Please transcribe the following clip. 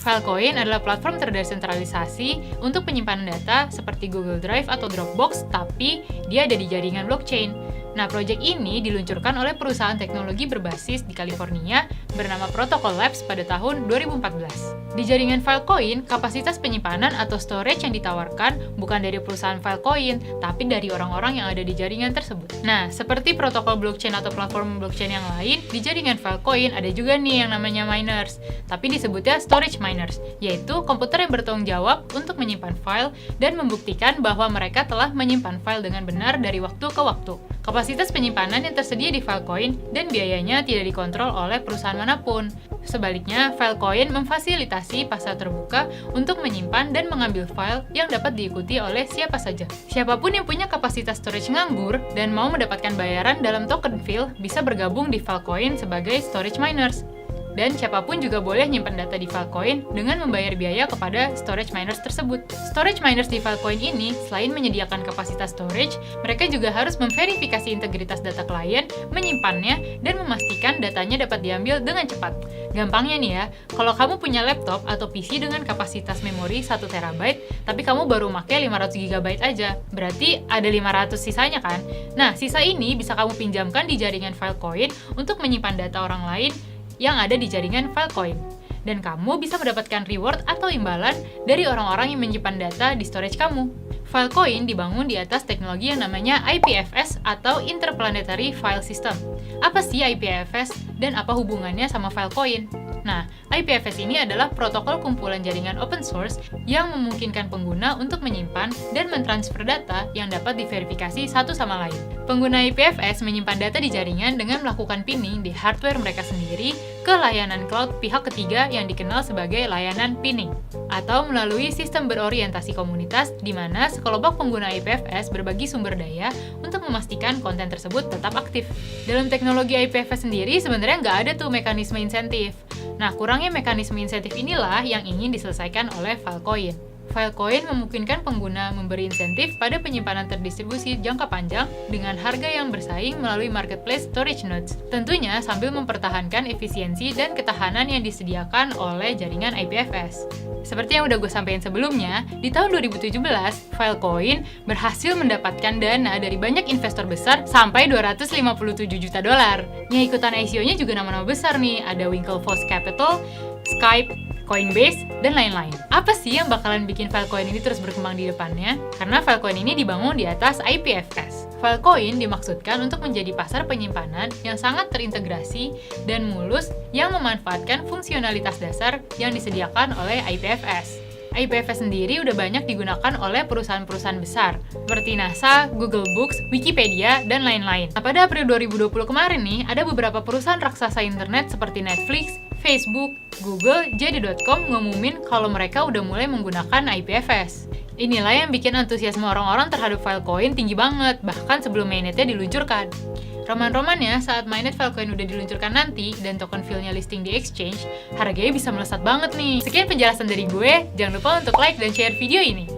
Filecoin adalah platform terdesentralisasi untuk penyimpanan data seperti Google Drive atau Dropbox, tapi dia ada di jaringan blockchain. Nah, proyek ini diluncurkan oleh perusahaan teknologi berbasis di California bernama Protocol Labs pada tahun 2014. Di jaringan Filecoin, kapasitas penyimpanan atau storage yang ditawarkan bukan dari perusahaan Filecoin, tapi dari orang-orang yang ada di jaringan tersebut. Nah, seperti protokol blockchain atau platform blockchain yang lain, di jaringan Filecoin ada juga nih yang namanya miners, tapi disebutnya storage miners, yaitu komputer yang bertanggung jawab untuk menyimpan file dan membuktikan bahwa mereka telah menyimpan file dengan benar dari waktu ke waktu. Kapasitas penyimpanan yang tersedia di Filecoin dan biayanya tidak dikontrol oleh perusahaan manapun. Sebaliknya, Filecoin memfasilitasi pasar terbuka untuk menyimpan dan mengambil file yang dapat diikuti oleh siapa saja. Siapapun yang punya kapasitas storage nganggur dan mau mendapatkan bayaran dalam token file bisa bergabung di Filecoin sebagai storage miners. Dan siapapun juga boleh nyimpan data di Filecoin dengan membayar biaya kepada storage miners tersebut. Storage miners di Filecoin ini, selain menyediakan kapasitas storage, mereka juga harus memverifikasi integritas data klien, menyimpannya, dan memastikan datanya dapat diambil dengan cepat. Gampangnya nih ya, kalau kamu punya laptop atau PC dengan kapasitas memori 1 TB, tapi kamu baru pakai 500 GB aja, berarti ada 500 sisanya kan? Nah, sisa ini bisa kamu pinjamkan di jaringan Filecoin untuk menyimpan data orang lain yang ada di jaringan Filecoin. Dan kamu bisa mendapatkan reward atau imbalan dari orang-orang yang menyimpan data di storage kamu. Filecoin dibangun di atas teknologi yang namanya IPFS atau Interplanetary File System. Apa sih IPFS dan apa hubungannya sama Filecoin? Nah, IPFS ini adalah protokol kumpulan jaringan open source yang memungkinkan pengguna untuk menyimpan dan mentransfer data yang dapat diverifikasi satu sama lain. Pengguna IPFS menyimpan data di jaringan dengan melakukan pinning di hardware mereka sendiri ke layanan cloud pihak ketiga yang dikenal sebagai layanan pinning, atau melalui sistem berorientasi komunitas di mana sekelompok pengguna IPFS berbagi sumber daya untuk memastikan konten tersebut tetap aktif. Dalam teknologi IPFS sendiri sebenarnya nggak ada tuh mekanisme insentif. Nah, kurangnya mekanisme insentif inilah yang ingin diselesaikan oleh Filecoin. Filecoin memungkinkan pengguna memberi insentif pada penyimpanan terdistribusi jangka panjang dengan harga yang bersaing melalui marketplace storage nodes. Tentunya sambil mempertahankan efisiensi dan ketahanan yang disediakan oleh jaringan IPFS. Seperti yang udah gue sampaikan sebelumnya, di tahun 2017, Filecoin berhasil mendapatkan dana dari banyak investor besar sampai $257 juta. Yang ikutan ICO-nya juga nama-nama besar nih, ada Winklevoss Capital, Skype, Coinbase, dan lain-lain. Apa sih yang bakalan bikin Filecoin ini terus berkembang di depannya? Karena Filecoin ini dibangun di atas IPFS. Filecoin dimaksudkan untuk menjadi pasar penyimpanan yang sangat terintegrasi dan mulus yang memanfaatkan fungsionalitas dasar yang disediakan oleh IPFS. IPFS sendiri udah banyak digunakan oleh perusahaan-perusahaan besar, seperti NASA, Google Books, Wikipedia, dan lain-lain. Nah, pada April 2020 kemarin nih, ada beberapa perusahaan raksasa internet seperti Netflix, Facebook, Google, JD.com ngumumin kalau mereka udah mulai menggunakan IPFS. Inilah yang bikin antusiasme orang-orang terhadap Filecoin tinggi banget, bahkan sebelum mainnetnya diluncurkan. Roman-romannya, saat mainnet Filecoin udah diluncurkan nanti dan token file-nya listing di exchange, harganya bisa melesat banget nih. Sekian penjelasan dari gue, jangan lupa untuk like dan share video ini.